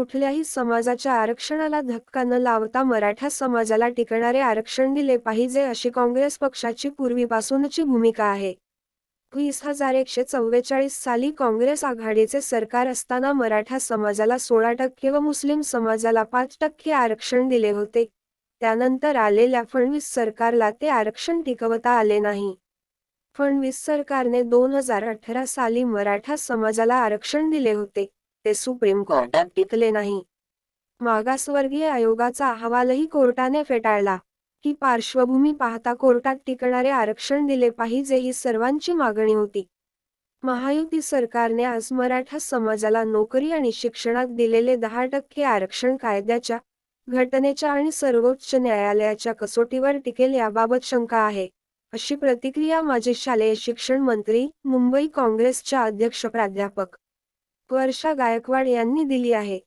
कुठल्याही समाजाच्या आरक्षणाला धक्का न लावता मराठा समाजाला टिकणारे आरक्षण दिले पाहिजे अशी काँग्रेस पक्षाची पूर्वीपासूनची भूमिका आहे. 20,144 साली काँग्रेस आघाडीचे सरकार असताना मराठा समाजाला 16% व मुस्लिम समाजाला 5% आरक्षण दिले होते. त्यानंतर आलेल्या फडणवीस सरकारला ते आरक्षण टिकवता आले नाही. फडणवीस सरकारने 2018 साली मराठा समाजाला आरक्षण दिले होते, ते सुप्रीम कोर्टात टिकले नाही. मागासवर्गीय आयोगाचा अहवालही कोर्टाने फेटाळला. ही पार्श्वभूमी पाहता कोर्टात टिकणारे आरक्षण दिले पाहिजे ही सर्वांची मागणी होती. महायुती सरकारने आज मराठा समाजाला नोकरी आणि शिक्षणात दिलेले 10% आरक्षण कायद्याच्या, घटनेच्या आणि सर्वोच्च न्यायालयाच्या कसोटीवर टिकेल याबाबत शंका आहे, अशी प्रतिक्रिया माजी शालेय शिक्षण मंत्री, मुंबई काँग्रेसच्या अध्यक्ष प्राध्यापक. वर्षा गायकवाड यांनी दिली आहे.